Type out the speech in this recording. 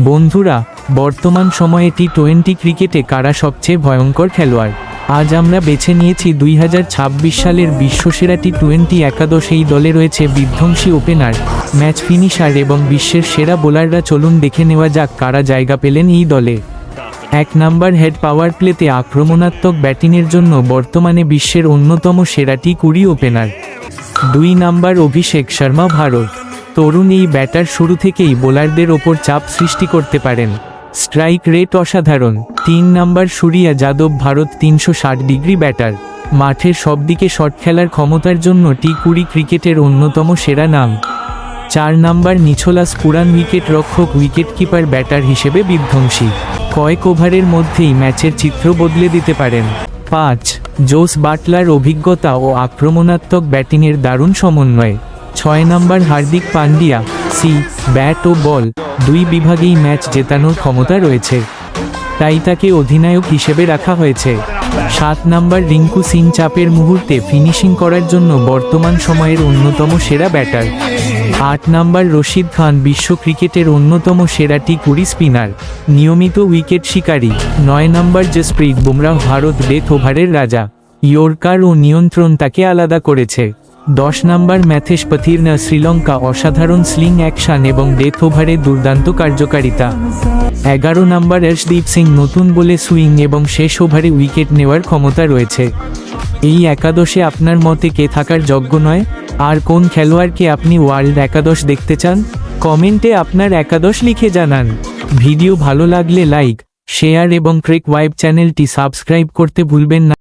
বন্ধুরা, বর্তমান সময়ে টি-20 ক্রিকেটে কারা সবচেয়ে ভয়ঙ্কর খেলোয়াড়? আজ আমরা বেছে নিয়েছি 2026 সালের বিশ্বসেরা টি-20 একাদশ। এই দলে রয়েছে বিধ্বংসী ওপেনার, ম্যাচ ফিনিশার এবং বিশ্বের সেরা বোলাররা। চলুন দেখে নেওয়া যাক কারা জায়গা পেলেন এই দলে। 1 নম্বর, হেড পাওয়ার প্লেতে আক্রমণাত্মক ব্যাটিংয়ের জন্য বর্তমানে বিশ্বের অন্যতম সেরা টি-20 ওপেনার। 2 নম্বর, অভিষেক শর্মা, ভারত। তরুণ এই ব্যাটার শুরু থেকেই বোলারদের ওপর চাপ সৃষ্টি করতে পারেন। স্ট্রাইক রেট অসাধারণ। 3 নম্বর, সূর্যা যাদব, ভারত। 360 ডিগ্রি ব্যাটার, মাঠের সবদিকে শট খেলার ক্ষমতার জন্য টি-20 ক্রিকেটের অন্যতম সেরা নাম। 4 নম্বর, নিকোলাস পুরান, উইকেট রক্ষক, উইকেট কিপার, ব্যাটার হিসেবে বিধ্বংসী। কয়েক ওভারের মধ্যেই ম্যাচের চিত্র বদলে দিতে পারেন। 5, জোস বাটলার, অভিজ্ঞতা ও আক্রমণাত্মক ব্যাটিংয়ের দারুণ সমন্বয়। 6 নম্বর, হার্দিক পান্ডিয়া, ব্যাট ও বল দুই বিভাগেই ম্যাচ জেতানোর ক্ষমতা রয়েছে, তাই তাকে অধিনায়ক হিসেবে রাখা হয়েছে। 7 নম্বর, রিঙ্কু সিং, চাপের মুহূর্তে ফিনিশিং করার জন্য বর্তমান সময়ের অন্যতম সেরা ব্যাটার। 8 নম্বর, রশিদ খান, বিশ্ব ক্রিকেটের অন্যতম সেরা টি-20 স্পিনার, নিয়মিত উইকেট শিকারী। 9 নম্বর, জসপ্রীত বুমরাহ, ভারত। ডেথ ওভারের রাজা, ইয়র্কার ও নিয়ন্ত্রণ তাকে আলাদা করেছে। 10 নম্বর, ম্যাথেশ পাথিরনা, শ্রীলঙ্কা। অসাধারণ স্লিং অ্যাকশন এবং ডেথ ওভারে দুর্দান্ত কার্যকারিতা। 11 নম্বর, অর্শদীপ সিং, নতুন বলে সুইং এবং শেষ ওভারে উইকেট নেওয়ার ক্ষমতা রয়েছে। এই একাদশে আপনার মতে কে থাকার যোগ্য নয়? আর কোন খেলোয়াড়কে আপনি ওয়ার্ল্ড একাদশ দেখতে চান? কমেন্টে আপনার একাদশ লিখে জানান। ভিডিও ভালো লাগলে লাইক, শেয়ার এবং ক্রিক ওয়াইব চ্যানেলটি সাবস্ক্রাইব করতে ভুলবেন না।